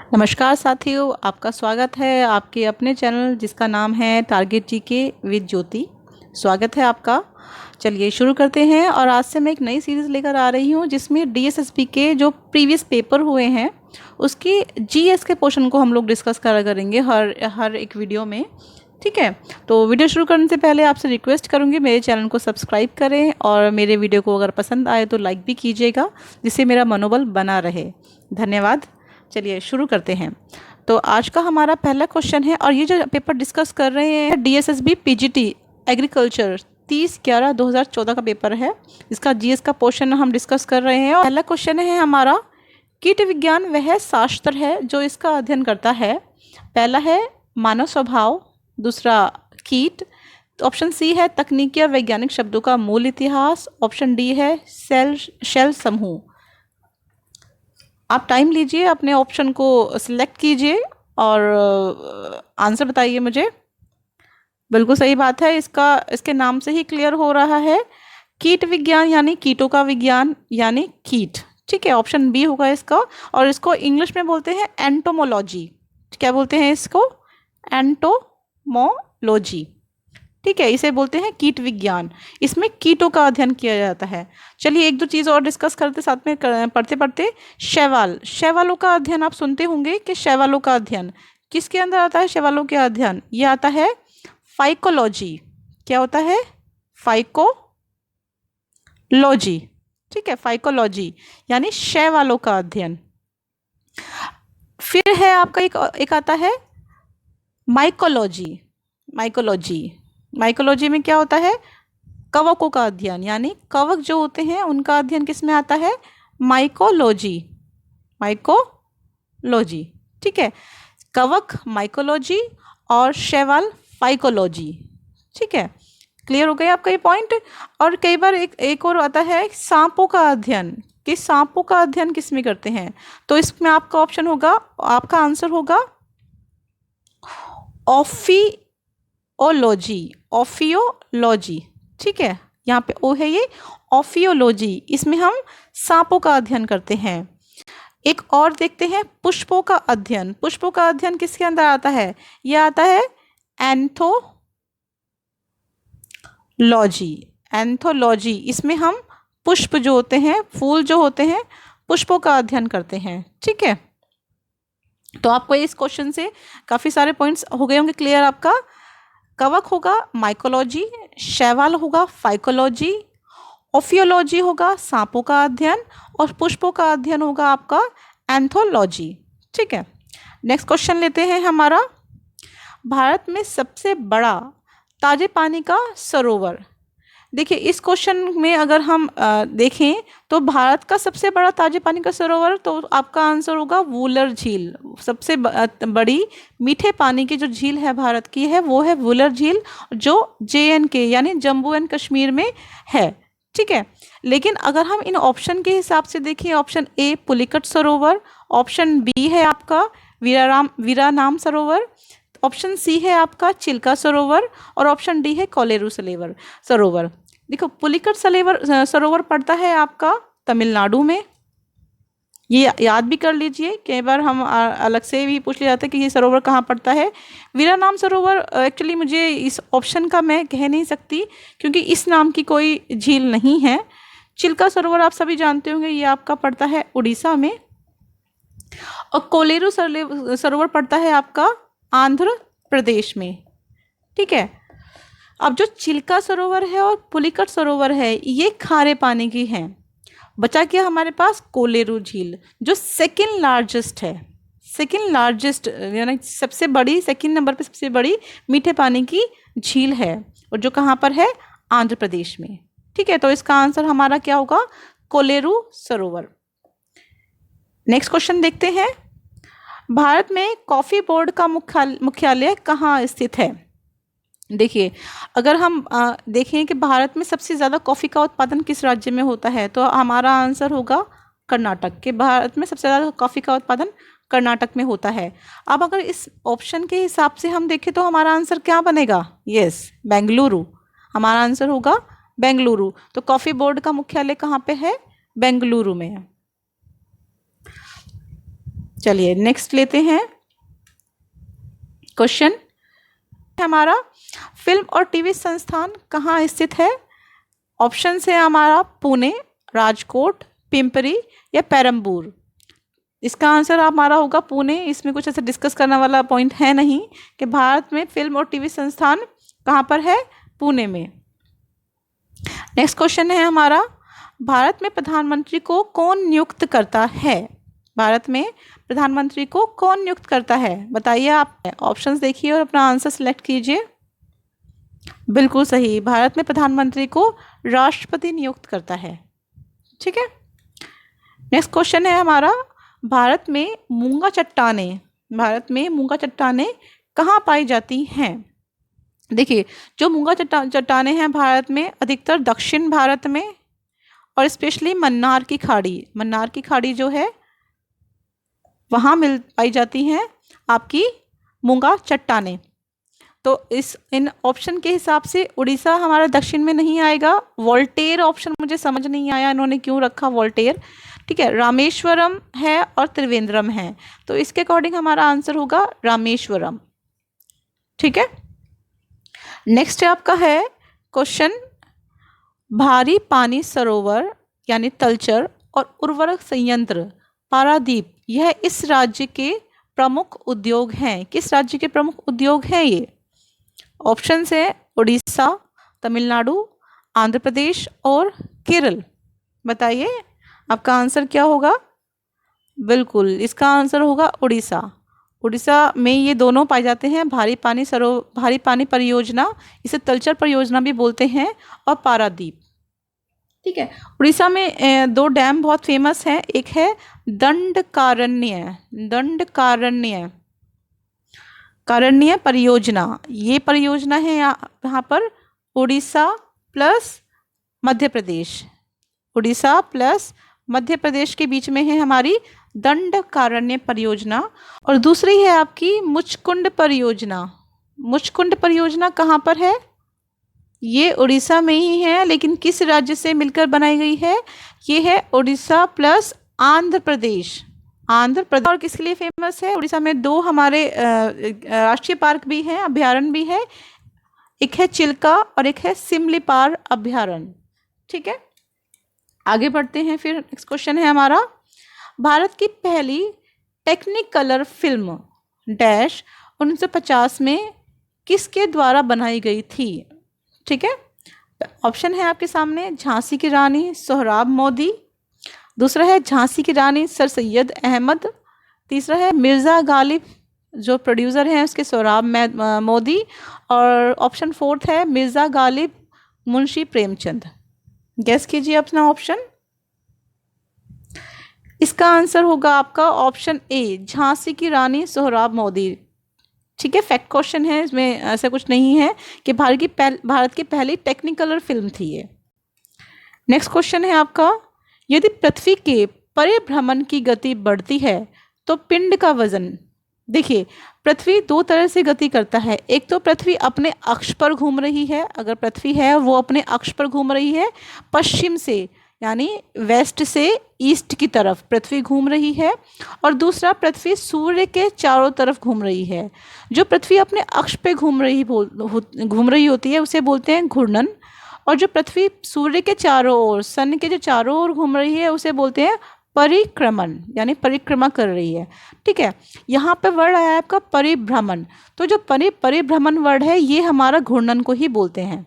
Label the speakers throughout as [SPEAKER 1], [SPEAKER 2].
[SPEAKER 1] नमस्कार साथियों, आपका स्वागत है आपके अपने चैनल जिसका नाम है टारगेट जीके विद ज्योति। स्वागत है आपका। चलिए शुरू करते हैं। और आज से मैं एक नई सीरीज़ लेकर आ रही हूँ जिसमें डीएसएसबी के जो प्रीवियस पेपर हुए हैं उसकी जीएस के पोर्शन को हम लोग डिस्कस करा करेंगे हर एक वीडियो में। ठीक है, तो वीडियो शुरू करने से पहले आपसे रिक्वेस्ट करूँगी मेरे चैनल को सब्सक्राइब करें और मेरे वीडियो को अगर पसंद आए तो लाइक भी कीजिएगा, जिससे मेरा मनोबल बना रहे। धन्यवाद। चलिए शुरू करते हैं। तो आज का हमारा पहला क्वेश्चन है, और ये जो पेपर डिस्कस कर रहे हैं डीएसएसबी पीजीटी एग्रीकल्चर 30/11/2014 का पेपर है। इसका जीएस का पोर्शन हम डिस्कस कर रहे हैं। और पहला क्वेश्चन है हमारा, कीट विज्ञान वह शास्त्र है जो इसका अध्ययन करता है। पहला है मानव स्वभाव, दूसरा कीट, ऑप्शन सी है तकनीकी और वैज्ञानिक शब्दों का मूल इतिहास, ऑप्शन डी है शेल समूह। आप टाइम लीजिए, अपने ऑप्शन को सिलेक्ट कीजिए और आंसर बताइए मुझे। बिल्कुल सही बात है, इसके नाम से ही क्लियर हो रहा है। कीट विज्ञान यानी कीटों का विज्ञान यानी कीट। ठीक है, ऑप्शन बी होगा इसका। और इसको इंग्लिश में बोलते हैं एंटोमोलॉजी। क्या बोलते हैं इसको? एंटोमोलॉजी। ठीक है, इसे बोलते हैं कीट विज्ञान। इसमें कीटों का अध्ययन किया जाता है। चलिए एक दो चीज़ और डिस्कस करते साथ में पढ़ते पढ़ते। शैवालों का अध्ययन आप सुनते होंगे कि शैवालों का अध्ययन किसके अंदर आता है? शैवालों के अध्ययन ये आता है फाइकोलॉजी। क्या होता है? फाइकोलॉजी। ठीक है, फाइकोलॉजी यानी शैवालों का अध्ययन। फिर है आपका एक आता है माइकोलॉजी। माइकोलॉजी में क्या होता है? कवकों का अध्ययन, यानी कवक जो होते हैं उनका अध्ययन किस में आता है? माइकोलॉजी। ठीक है, कवक माइकोलॉजी और शैवाल फाइकोलॉजी। ठीक है, क्लियर हो गया आपका ये पॉइंट। और कई बार एक और आता है सांपों का अध्ययन, कि सांपों का अध्ययन किस में करते हैं। तो इसमें आपका ऑप्शन होगा, आपका आंसर होगा ऑफियोलॉजी। ठीक है, यहाँ पे ओ है, ये ऑफियोलॉजी। इसमें हम सांपों का अध्ययन करते हैं। एक और देखते हैं पुष्पों का अध्ययन। पुष्पों का अध्ययन किसके अंदर आता है? यह आता है एंथोलॉजी। इसमें हम पुष्प जो होते हैं, फूल जो होते हैं, पुष्पों का अध्ययन करते हैं। ठीक है, तो आपको इस क्वेश्चन से काफ़ी सारे पॉइंट्स हो गए होंगे क्लियर। आपका कवक होगा माइकोलॉजी, शैवाल होगा फाइकोलॉजी, ऑफियोलॉजी होगा सांपों का अध्ययन, और पुष्पों का अध्ययन होगा आपका एंथोलॉजी। ठीक है, नेक्स्ट क्वेश्चन लेते हैं हमारा। भारत में सबसे बड़ा ताजे पानी का सरोवर। देखिए इस क्वेश्चन में अगर हम देखें तो भारत का सबसे बड़ा ताजे पानी का सरोवर, तो आपका आंसर होगा वुलर झील। सबसे बड़ी मीठे पानी की जो झील है भारत की है वो है वुलर झील, जो JNK यानी जम्मू एंड कश्मीर में है। ठीक है, लेकिन अगर हम इन ऑप्शन के हिसाब से देखें, option A Pulicat Sarovar, option B है आपका वीरानाम सरोवर, ऑप्शन सी है आपका चिल्का सरोवर, और ऑप्शन डी है कोलेरू सरोवर। देखो पुलिकट सरोवर पड़ता है आपका तमिलनाडु में। ये याद भी कर लीजिए, कई बार हम अलग से भी पूछ लिया जाता है कि ये सरोवर कहाँ पड़ता है। वीरानाम सरोवर एक्चुअली मुझे इस ऑप्शन का मैं कह नहीं सकती क्योंकि इस नाम की कोई झील नहीं है। चिल्का सरोवर आप सभी जानते होंगे, ये आपका पड़ता है उड़ीसा में, और कोलेरू सरोवर पड़ता है आपका आंध्र प्रदेश में। ठीक है, अब जो चिल्का सरोवर है और पुलिकट सरोवर है ये खारे पानी की हैं। बचा क्या हमारे पास? कोलेरू झील, जो सेकंड लार्जेस्ट है। सेकंड लार्जेस्ट यानी सबसे बड़ी, सेकंड नंबर पे सबसे बड़ी मीठे पानी की झील है, और जो कहाँ पर है? आंध्र प्रदेश में। ठीक है, तो इसका आंसर हमारा क्या होगा? कोलेरू सरोवर। नेक्स्ट क्वेश्चन देखते हैं। भारत में कॉफ़ी बोर्ड का मुख्यालय कहाँ स्थित है? देखिए अगर हम देखें कि भारत में सबसे ज़्यादा कॉफ़ी का उत्पादन किस राज्य में होता है, तो हमारा आंसर होगा कर्नाटक। के भारत में सबसे ज़्यादा कॉफ़ी का उत्पादन कर्नाटक में होता है। अब अगर इस ऑप्शन के हिसाब से हम देखें तो हमारा आंसर क्या बनेगा? यस, बेंगलुरु। हमारा आंसर होगा बेंगलुरु। तो कॉफ़ी बोर्ड का मुख्यालय कहाँ पे है? बेंगलुरु में है। चलिए नेक्स्ट लेते हैं क्वेश्चन हमारा, फिल्म और टीवी संस्थान कहाँ स्थित है? ऑप्शन है हमारा पुणे, राजकोट, पिंपरी या पेरम्बूर। इसका आंसर हमारा होगा पुणे। इसमें कुछ ऐसा डिस्कस करने वाला पॉइंट है नहीं कि भारत में फिल्म और टीवी संस्थान कहाँ पर है, पुणे में। नेक्स्ट क्वेश्चन है हमारा, भारत में प्रधानमंत्री को कौन नियुक्त करता है? भारत में प्रधानमंत्री को कौन नियुक्त करता है, बताइए आप। ऑप्शंस देखिए और अपना आंसर सेलेक्ट कीजिए। बिल्कुल सही, भारत में प्रधानमंत्री को राष्ट्रपति नियुक्त करता है। ठीक है। नेक्स्ट क्वेश्चन है हमारा, भारत में मूंगा चट्टानें कहाँ पाई जाती हैं? देखिए, जो मूंगा चट्टानें हैं भारत में अधिकतर दक्षिण भारत में और स्पेशली मन्नार की खाड़ी जो है वहाँ पाई जाती हैं आपकी मूंगा चट्टानें। तो इन ऑप्शन के हिसाब से उड़ीसा हमारा दक्षिण में नहीं आएगा। वोल्टेर ऑप्शन मुझे समझ नहीं आया इन्होंने क्यों रखा वोल्टेर। ठीक है, रामेश्वरम है और त्रिवेंद्रम है, तो इसके अकॉर्डिंग हमारा आंसर होगा रामेश्वरम। ठीक है। नेक्स्ट आपका है क्वेश्चन, भारी पानी सरोवर यानी तलचर और उर्वरक संयंत्र पारादीप यह इस राज्य के प्रमुख उद्योग हैं। किस राज्य के प्रमुख उद्योग हैं ये? ऑप्शन है उड़ीसा, तमिलनाडु, आंध्र प्रदेश और केरल। बताइए आपका आंसर क्या होगा? बिल्कुल, इसका आंसर होगा उड़ीसा। उड़ीसा में ये दोनों पाए जाते हैं, भारी पानी परियोजना, इसे तलचर परियोजना भी बोलते हैं, और पारादीप। ठीक है। उड़ीसा में दो डैम बहुत फेमस हैं, एक है दंडकारण्य परियोजना। ये परियोजना है यहाँ पर उड़ीसा प्लस मध्य प्रदेश के बीच में है हमारी दंडकारण्य परियोजना। और दूसरी है आपकी मुचकुंड परियोजना कहाँ पर है? ये उड़ीसा में ही है, लेकिन किस राज्य से मिलकर बनाई गई है? ये है उड़ीसा प्लस आंध्र प्रदेश। और किसके लिए फेमस है? उड़ीसा में दो हमारे राष्ट्रीय पार्क भी हैं, अभ्यारण्य भी है। एक है चिल्का और एक है सिमलीपाल अभ्यारण्य। ठीक है, आगे बढ़ते हैं। फिर नेक्स्ट क्वेश्चन है हमारा, भारत की पहली टेक्निकलर फिल्म डैश 1950 में किसके द्वारा बनाई गई थी? ठीक है, ऑप्शन है आपके सामने, झांसी की रानी सोहराब मोदी, दूसरा है झांसी की रानी सर सैयद अहमद, तीसरा है मिर्ज़ा गालिब जो प्रोड्यूसर हैं उसके सोहराब मोदी, और ऑप्शन फोर्थ है मिर्ज़ा गालिब मुंशी प्रेमचंद। गैस कीजिए अपना ऑप्शन। इसका आंसर होगा आपका ऑप्शन ए, झांसी की रानी सोहराब मोदी। ठीक है, फैक्ट क्वेश्चन है, इसमें ऐसा कुछ नहीं है कि भारत की पहली टेक्निकलर फिल्म थी ये। नेक्स्ट क्वेश्चन है आपका, यदि पृथ्वी के परिभ्रमण की गति बढ़ती है तो पिंड का वजन। देखिए, पृथ्वी दो तरह से गति करता है। एक तो पृथ्वी अपने अक्ष पर घूम रही है, अगर पृथ्वी है वो अपने अक्ष पर घूम रही है, पश्चिम से यानी वेस्ट से ईस्ट की तरफ पृथ्वी घूम रही है, और दूसरा पृथ्वी सूर्य के चारों तरफ घूम रही है। जो पृथ्वी अपने अक्ष पे घूम रही होती है उसे बोलते हैं घूर्णन, और जो पृथ्वी सूर्य के चारों ओर, सन के जो चारों ओर घूम रही है उसे बोलते हैं परिक्रमण, यानी परिक्रमा कर रही है। ठीक है, यहाँ पे वर्ड आया है आपका परिभ्रमण। तो जो परिभ्रमण वर्ड है ये हमारा घूर्णन को ही बोलते हैं,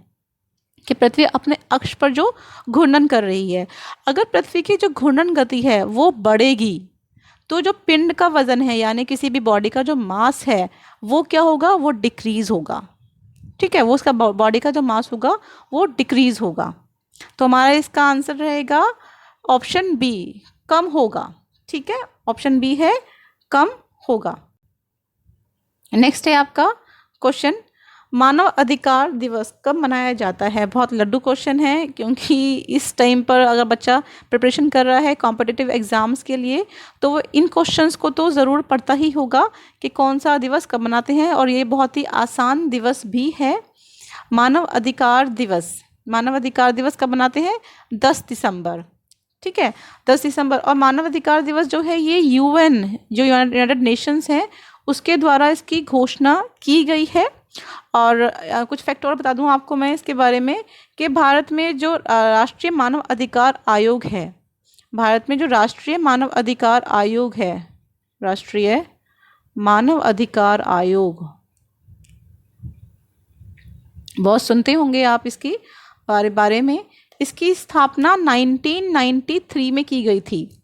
[SPEAKER 1] कि पृथ्वी अपने अक्ष पर जो घूर्णन कर रही है। अगर पृथ्वी की जो घूर्णन गति है वो बढ़ेगी तो जो पिंड का वजन है यानी किसी भी बॉडी का जो मास है वो क्या होगा? वो डिक्रीज होगा। ठीक है, वो उसका बॉडी का जो मास होगा वो डिक्रीज होगा। तो हमारा इसका आंसर रहेगा ऑप्शन बी, कम होगा। ठीक है, ऑप्शन बी है कम होगा। नेक्स्ट है आपका क्वेश्चन, मानव अधिकार दिवस कब मनाया जाता है? बहुत लड्डू क्वेश्चन है, क्योंकि इस टाइम पर अगर बच्चा प्रिपरेशन कर रहा है कॉम्पिटिटिव एग्ज़ाम्स के लिए तो वो इन क्वेश्चंस को तो ज़रूर पढ़ता ही होगा कि कौन सा दिवस कब मनाते हैं, और ये बहुत ही आसान दिवस भी है। मानव अधिकार दिवस कब मनाते हैं? 10 दिसंबर। ठीक है, 10 दिसंबर। और मानव अधिकार दिवस जो है ये यूएन, जो यूनाइटेड नेशंस है, उसके द्वारा इसकी घोषणा की गई है। और कुछ फैक्ट और बता दूं आपको मैं इसके बारे में कि भारत में जो राष्ट्रीय मानव अधिकार आयोग है, भारत में जो राष्ट्रीय मानव अधिकार आयोग है, राष्ट्रीय मानव अधिकार आयोग, बहुत सुनते होंगे आप इसकी बारे में। इसकी स्थापना 1993 में की गई थी।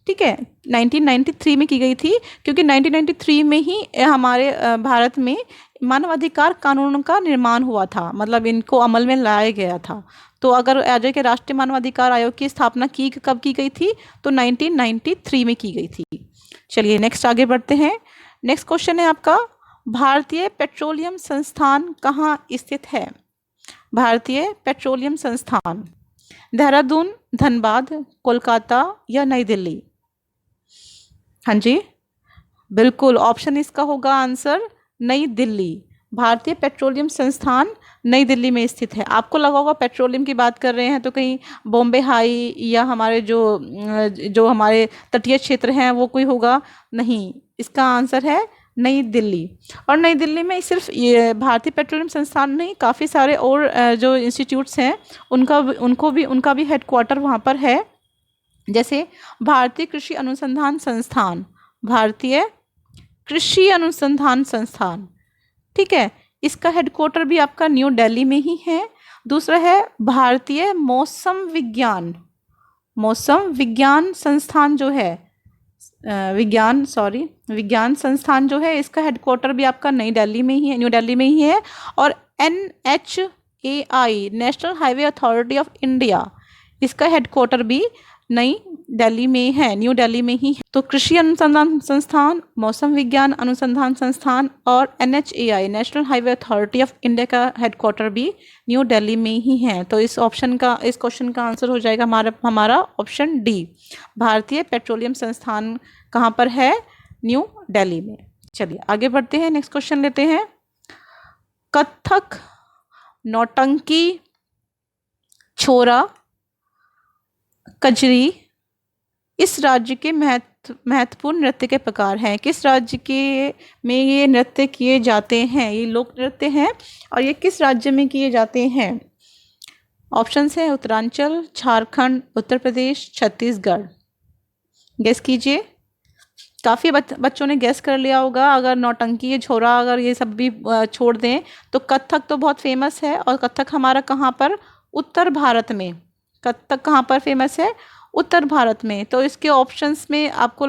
[SPEAKER 1] ठीक है, 1993 में की गई थी, क्योंकि 1993 में ही हमारे भारत में मानव अधिकार कानून का निर्माण हुआ था, मतलब इनको अमल में लाया गया था। तो अगर आ जाए कि राष्ट्रीय मानव अधिकार आयोग की स्थापना कब की गई थी, तो 1993 में की गई थी। चलिए नेक्स्ट आगे बढ़ते हैं। नेक्स्ट क्वेश्चन है आपका, भारतीय पेट्रोलियम संस्थान कहाँ स्थित है? भारतीय पेट्रोलियम संस्थान देहरादून, धनबाद, कोलकाता या नई दिल्ली? हाँ जी, बिल्कुल, ऑप्शन इसका होगा आंसर नई दिल्ली। भारतीय पेट्रोलियम संस्थान नई दिल्ली में स्थित है। आपको लगा होगा पेट्रोलियम की बात कर रहे हैं तो कहीं बॉम्बे हाई या हमारे जो हमारे तटीय क्षेत्र हैं वो कोई होगा, नहीं, इसका आंसर है नई दिल्ली। और नई दिल्ली में सिर्फ ये भारतीय पेट्रोलियम संस्थान नहीं, काफ़ी सारे और जो इंस्टीट्यूट्स हैं उनका भी हेडक्वार्टर वहाँ पर है। जैसे भारतीय कृषि अनुसंधान संस्थान, भारतीय कृषि अनुसंधान संस्थान, ठीक है, इसका हेडक्वार्टर भी आपका न्यू दिल्ली में ही है। दूसरा है भारतीय मौसम विज्ञान संस्थान जो है, विज्ञान संस्थान जो है, इसका हेडक्वार्टर भी आपका नई दिल्ली में ही है, न्यू दिल्ली में ही है। और NHAI, national highway authority of India, इसका हेडक्वार्टर भी नई दिल्ली में है, न्यू दिल्ली में ही है। तो कृषि अनुसंधान संस्थान, मौसम विज्ञान अनुसंधान संस्थान और NHAI, national highway authority of India का हेडक्वार्टर भी न्यू दिल्ली में ही है। तो इस क्वेश्चन का आंसर हो जाएगा हमारा ऑप्शन डी। भारतीय पेट्रोलियम संस्थान कहाँ पर है? न्यू दिल्ली में। चलिए आगे बढ़ते हैं, नेक्स्ट क्वेश्चन लेते हैं। कथक, नौटंकी, छोरा, कजरी इस राज्य के महत्वपूर्ण नृत्य के प्रकार हैं। किस राज्य में ये नृत्य किए जाते हैं? ये लोक नृत्य हैं और ये किस राज्य में किए जाते हैं? ऑप्शंस हैं उत्तरांचल, झारखंड, उत्तर प्रदेश, छत्तीसगढ़। गेस कीजिए। काफ़ी बच्चों ने गेस कर लिया होगा। अगर नौटंकी, छोरा, अगर ये सब भी छोड़ दें तो कथक तो बहुत फेमस है। और कथक हमारा कहाँ पर? उत्तर भारत में। कथक कहाँ पर फेमस है? उत्तर भारत में। तो इसके ऑप्शंस में आपको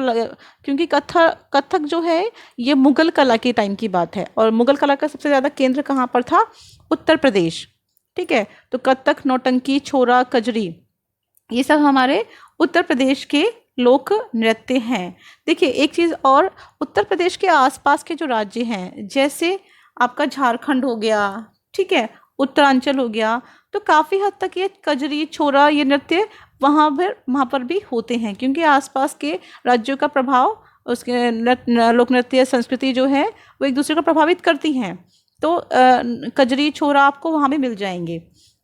[SPEAKER 1] क्योंकि कथक जो है ये मुगल कला के टाइम की बात है और मुगल कला का सबसे ज़्यादा केंद्र कहाँ पर था? उत्तर प्रदेश। ठीक है, तो कथक, नौटंकी, छोरा, कजरी ये सब हमारे उत्तर प्रदेश के लोक नृत्य हैं। देखिए एक चीज़ और, उत्तर प्रदेश के आसपास के जो राज्य हैं, जैसे आपका झारखंड हो गया, ठीक है, उत्तरांचल हो गया, तो काफ़ी हद तक ये कजरी, छोरा, ये नृत्य वहाँ पर भी होते हैं, क्योंकि आसपास के राज्यों का प्रभाव उसके लोक नृत्य संस्कृति जो है वो एक दूसरे को प्रभावित करती हैं। तो कजरी, छोरा आपको वहाँ भी मिल जाएंगे।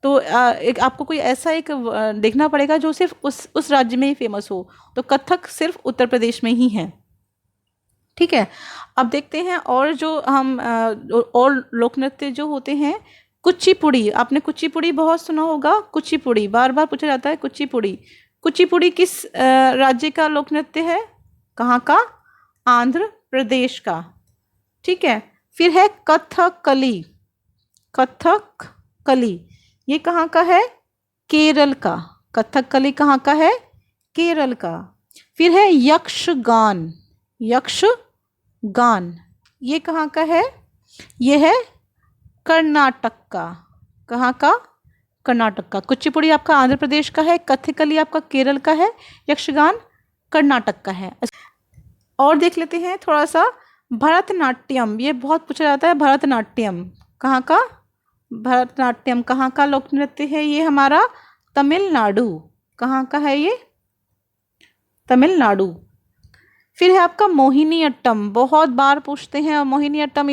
[SPEAKER 1] तो एक आपको कोई ऐसा एक देखना पड़ेगा जो सिर्फ उस राज्य में ही फेमस हो। तो कथक सिर्फ उत्तर प्रदेश में ही है। ठीक है, अब देखते हैं और जो हम और लोक नृत्य जो होते हैं। कुचिपुड़ी, आपने कुचिपुड़ी बहुत सुना होगा। कुचिपुड़ी बार बार पूछा जाता है। कुचिपुड़ी किस राज्य का लोक नृत्य है? कहाँ का? आंध्र प्रदेश का। ठीक है, फिर है कथकली। कथकली ये कहाँ का है? केरल का। कथकली कहाँ का है? केरल का। फिर है यक्षगान। यक्षगान ये कहाँ का है? ये है कर्नाटक का। कहाँ का? कर्नाटक का। कुचिपुड़ी आपका आंध्र प्रदेश का है, कथकली आपका केरल का है, यक्षगान कर्नाटक का है। और देख लेते हैं थोड़ा सा भरतनाट्यम। ये बहुत पूछा जाता है। भरतनाट्यम कहाँ का? भरतनाट्यम कहाँ का लोक नृत्य है? ये हमारा तमिलनाडु। कहाँ का है ये? तमिलनाडु। फिर है आपका मोहिनी अट्टम। बहुत बार पूछते हैं और मोहिनी अट्टम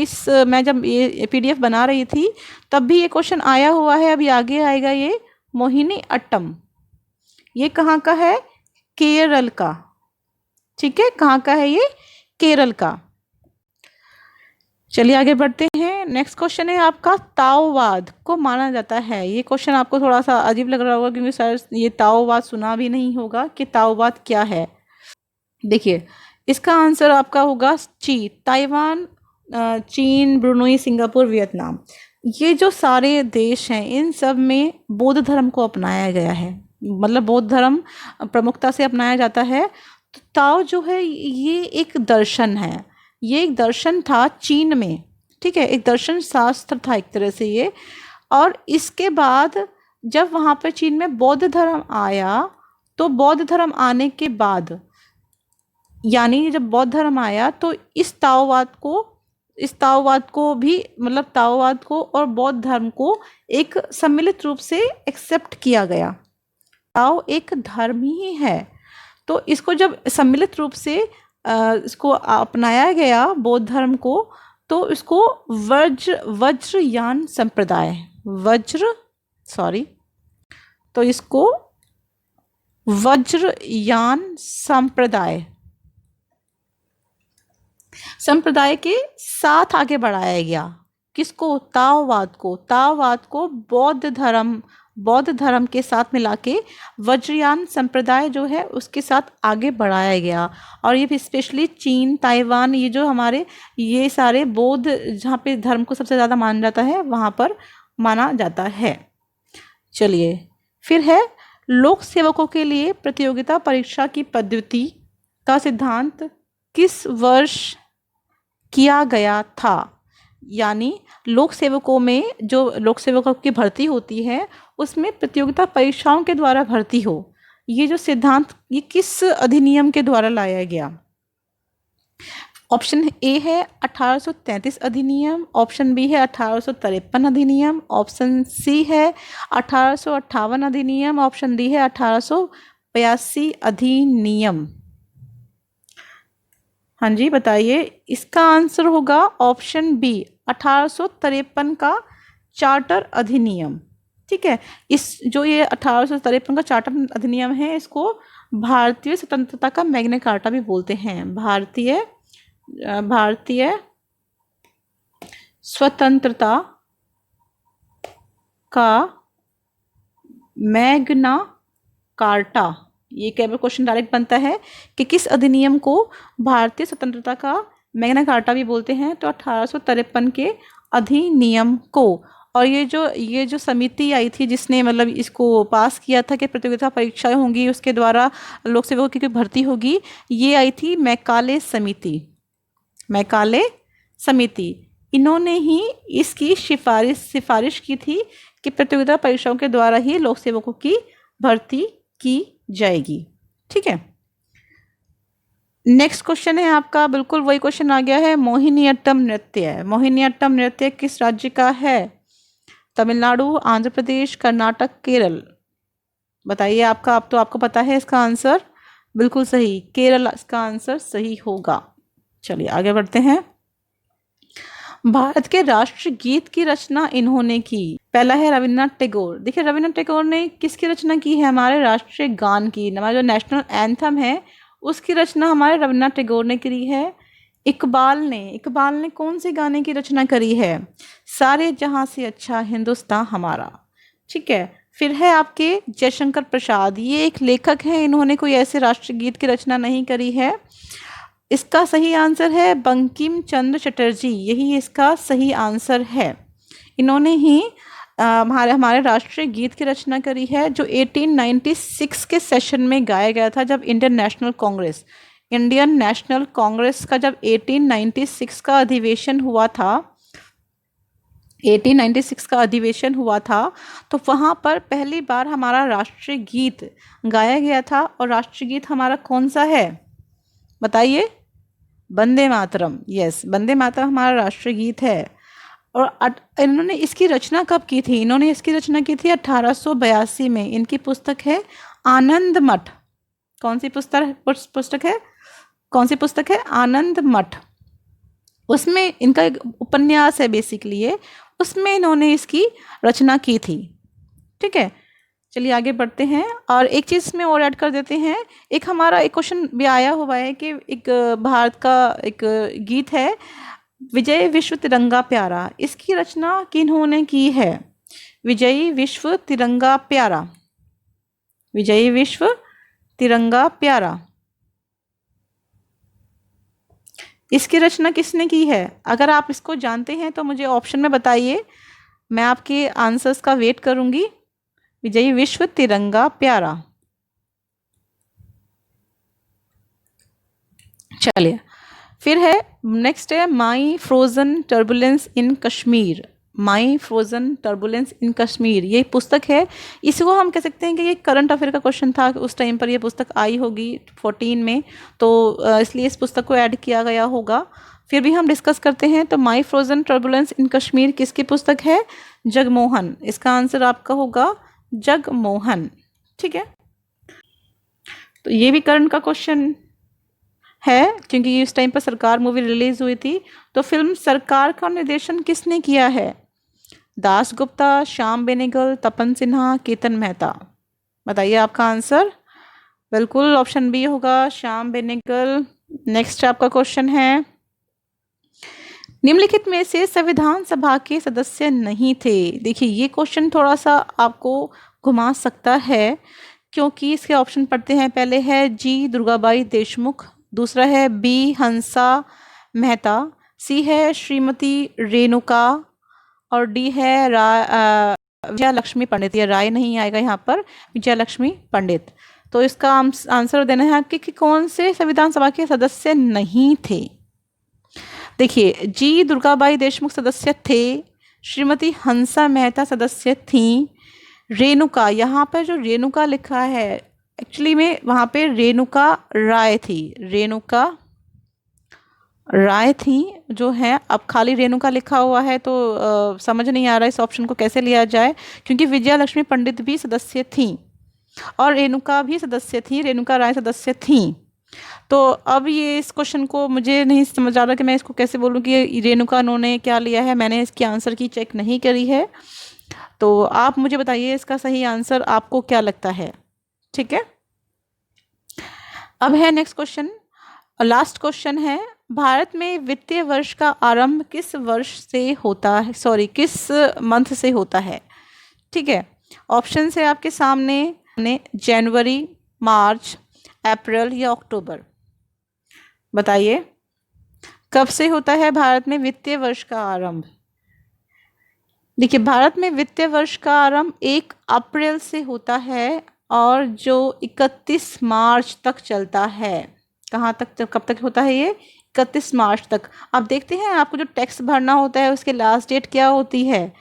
[SPEAKER 1] मैं जब ये PDF बना रही थी तब भी ये क्वेश्चन आया हुआ है, अभी आगे आएगा ये मोहिनी अट्टम। ये कहाँ का है? केरल का। ठीक है, कहाँ का है ये? केरल का। चलिए आगे बढ़ते हैं। नेक्स्ट क्वेश्चन है आपका, ताओवाद को माना जाता है। ये क्वेश्चन आपको थोड़ा सा अजीब लग रहा होगा क्योंकि शायद ये ताओवाद सुना भी नहीं होगा कि ताओवाद क्या है। देखिए, इसका आंसर आपका होगा ताइवान, चीन, ब्रुनई, सिंगापुर, वियतनाम। ये जो सारे देश हैं इन सब में बौद्ध धर्म को अपनाया गया है, मतलब बौद्ध धर्म प्रमुखता से अपनाया जाता है। तो ताओ जो है ये एक दर्शन है, ये एक दर्शन था चीन में। ठीक है, एक दर्शन शास्त्र था एक तरह से ये। और इसके बाद जब वहाँ पे चीन में बौद्ध धर्म आया, तो बौद्ध धर्म आने के बाद, यानी जब बौद्ध धर्म आया तो इस ताओवाद को भी, मतलब ताओवाद को और बौद्ध धर्म को एक सम्मिलित रूप से एक्सेप्ट किया गया। ताओ एक धर्म ही है, तो इसको जब सम्मिलित रूप से इसको अपनाया गया बौद्ध धर्म को, तो इसको वज्रयान संप्रदाय, तो इसको वज्रयान संप्रदाय के साथ आगे बढ़ाया गया। किसको? ताओवाद को। ताओवाद को बौद्ध धर्म के साथ मिला के वज्रयान संप्रदाय जो है उसके साथ आगे बढ़ाया गया। और ये भी स्पेशली चीन, ताइवान, ये जो हमारे ये सारे बौद्ध जहाँ पे धर्म को सबसे ज़्यादा माना जाता है वहाँ पर माना जाता है। चलिए, फिर है लोक सेवकों के लिए प्रतियोगिता परीक्षा की पद्धति का सिद्धांत किस वर्ष किया गया था? यानी लोक सेवकों में जो लोक सेवकों की भर्ती होती है उसमें प्रतियोगिता परीक्षाओं के द्वारा भर्ती हो, ये जो सिद्धांत ये किस अधिनियम के द्वारा लाया गया? ऑप्शन ए है 1833 अधिनियम, ऑप्शन बी है 1853 अधिनियम, ऑप्शन सी है 1858 अधिनियम, ऑप्शन डी है 1882 अधिनियम। हाँ जी बताइए, इसका आंसर होगा ऑप्शन बी 1853 का चार्टर अधिनियम। ठीक है, इस जो ये 1853 का चार्टर अधिनियम है इसको भारतीय स्वतंत्रता का मैग्ना कार्टा भी बोलते हैं। भारतीय स्वतंत्रता का मैग्ना कार्टा। ये क्या क्वेश्चन डायरेक्ट बनता है कि किस अधिनियम को भारतीय स्वतंत्रता का मैग्ना कार्टा भी बोलते हैं? तो 1853 के अधिनियम को। और ये जो समिति आई थी जिसने मतलब इसको पास किया था कि प्रतियोगिता परीक्षाएं होंगी उसके द्वारा लोक सेवकों की भर्ती होगी, ये आई थी मैकाले समिति। इन्होंने ही इसकी सिफारिश की थी कि प्रतियोगिता परीक्षाओं के द्वारा ही लोक सेवकों की भर्ती की जाएगी। ठीक है, नेक्स्ट क्वेश्चन है आपका, बिल्कुल वही क्वेश्चन आ गया है। मोहिनीअट्टम नृत्य किस राज्य का है? तमिलनाडु, आंध्र प्रदेश, कर्नाटक, केरल। बताइए आपका, अब तो आपको पता है इसका आंसर। बिल्कुल सही, केरल इसका आंसर सही होगा। चलिए आगे बढ़ते हैं। भारत के राष्ट्रीय गीत की रचना इन्होंने की। पहला है रविन्द्रनाथ टैगोर। देखिए रविन्द्रनाथ टैगोर ने किसकी रचना की है? हमारे राष्ट्रीय गान की, हमारा जो नेशनल एंथम है उसकी रचना हमारे रविन्द्रनाथ टैगोर ने करी है। इकबाल ने कौन से गाने की रचना करी है? सारे जहां से अच्छा हिंदुस्तान हमारा। ठीक है, फिर है आपके जयशंकर प्रसाद, ये एक लेखक हैं, इन्होंने कोई ऐसे राष्ट्रीय गीत की रचना नहीं करी है। इसका सही आंसर है बंकिम चंद्र चटर्जी, यही इसका सही आंसर है। इन्होंने ही हमारे राष्ट्रीय गीत की रचना करी है जो 1896 के सेशन में गाया गया था, जब इंडियन नेशनल कांग्रेस का जब 1896 का अधिवेशन हुआ था 1896 का अधिवेशन हुआ था, तो वहाँ पर पहली बार हमारा राष्ट्रीय गीत गाया गया था। और राष्ट्रीय गीत हमारा कौन सा है बताइए? वंदे मातरम। यस, वंदे मातरम हमारा राष्ट्रीय गीत है। और इन्होंने इसकी रचना कब की थी? इन्होंने इसकी रचना की थी 1882 में। इनकी पुस्तक है आनंद मठ। कौन सी पुस्तक है? आनंद मठ। उसमें इनका एक उपन्यास है बेसिकली, उसमें इन्होंने इसकी रचना की थी। ठीक है, चलिए आगे बढ़ते हैं। और एक चीज़ में और ऐड कर देते हैं, एक हमारा एक क्वेश्चन भी आया हुआ है कि एक भारत का एक गीत है विजय विश्व तिरंगा प्यारा, इसकी रचना किन्होंने की है? विजयी विश्व तिरंगा प्यारा, विजयी विश्व तिरंगा प्यारा, इसकी रचना किसने की है? अगर आप इसको जानते हैं तो मुझे ऑप्शन में बताइए, मैं आपके आंसर्स का वेट करूंगी। विजयी विश्व तिरंगा प्यारा। चलिए फिर है नेक्स्ट है my frozen turbulence in Kashmir, my frozen turbulence in Kashmir, ये पुस्तक है। इसको हम कह सकते हैं कि ये करंट अफेयर का क्वेश्चन था, उस टाइम पर ये पुस्तक आई होगी 14 में, तो इसलिए इस पुस्तक को ऐड किया गया होगा। फिर भी हम डिस्कस करते हैं। तो माई फ्रोजन टर्बुलेंस इन कश्मीर किसकी पुस्तक है? जगमोहन। इसका आंसर आपका होगा जगमोहन। ठीक है, तो ये भी करंट का क्वेश्चन है क्योंकि इस टाइम पर सरकार मूवी रिलीज हुई थी। तो फिल्म सरकार का निर्देशन किसने किया है? दास गुप्ता, श्याम बेनेगल, तपन सिन्हा, केतन मेहता। बताइए आपका आंसर। बिल्कुल ऑप्शन बी होगा, श्याम बेनेगल। नेक्स्ट आपका क्वेश्चन है, निम्नलिखित में से संविधान सभा के सदस्य नहीं थे। देखिए ये क्वेश्चन थोड़ा सा आपको घुमा सकता है क्योंकि इसके ऑप्शन पढ़ते हैं। पहले है जी दुर्गाबाई देशमुख, दूसरा है बी हंसा मेहता, सी है श्रीमती रेणुका, और डी है विजया लक्ष्मी पंडित। ये राय नहीं आएगा यहाँ पर, विजया लक्ष्मी पंडित। तो इसका आंसर देना है कि कौन से संविधान सभा के सदस्य नहीं थे। देखिए जी दुर्गाबाई देशमुख सदस्य थे, श्रीमती हंसा मेहता सदस्य थीं, रेणुका, यहाँ पर जो रेणुका लिखा है एक्चुअली में वहाँ पे रेणुका राय थी, रेणुका राय थी जो है। अब खाली रेणुका लिखा हुआ है तो समझ नहीं आ रहा इस ऑप्शन को कैसे लिया जाए, क्योंकि विजया लक्ष्मी पंडित भी सदस्य थीं और रेणुका भी सदस्य थी, रेणुका राय सदस्य थीं। तो अब ये इस क्वेश्चन को मुझे नहीं समझ आ रहा कि मैं इसको कैसे बोलूँ कि रेणुका उन्होंने क्या लिया है। मैंने इसकी आंसर की चेक नहीं करी है, तो आप मुझे बताइए इसका सही आंसर आपको क्या लगता है। ठीक है, अब है नेक्स्ट क्वेश्चन, लास्ट क्वेश्चन है, भारत में वित्तीय वर्ष का आरंभ किस वर्ष से होता है, सॉरी किस मंथ से होता है? ठीक है, ऑप्शन है आपके सामने, जनवरी, मार्च, अप्रैल या अक्टूबर। बताइए कब से होता है भारत में वित्तीय वर्ष का आरंभ? देखिए भारत में वित्तीय वर्ष का आरंभ 1 अप्रैल से होता है और जो 31 मार्च तक चलता है। कहाँ तक, कब तक होता है ये? 31 मार्च तक। अब देखते हैं आपको जो टैक्स भरना होता है उसकी लास्ट डेट क्या होती है?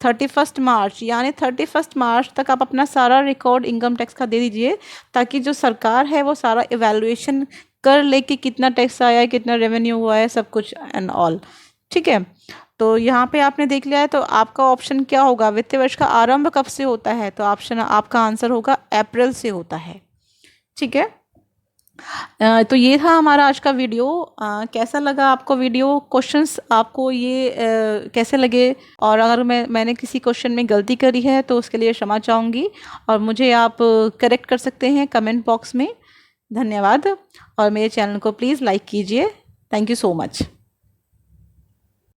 [SPEAKER 1] 31 मार्च, यानी 31 मार्च तक आप अपना सारा रिकॉर्ड इनकम टैक्स का दे दीजिए ताकि जो सरकार है वो सारा इवैल्यूएशन कर ले कि कितना टैक्स आया है, कितना रेवेन्यू हुआ है, सब कुछ एंड ऑल। ठीक है, तो यहाँ पे आपने देख लिया है। तो आपका ऑप्शन क्या होगा? वित्तीय वर्ष का आरंभ कब से होता है? तो ऑप्शन आपका आंसर होगा अप्रैल से होता है। ठीक है, तो ये था हमारा आज का वीडियो। कैसा लगा आपको वीडियो? क्वेश्चंस आपको ये कैसे लगे? और अगर मैंने किसी क्वेश्चन में गलती करी है तो उसके लिए क्षमा चाहूँगी और मुझे आप करेक्ट कर सकते हैं कमेंट बॉक्स में। धन्यवाद, और मेरे चैनल को प्लीज़ लाइक कीजिए। Thank you so much.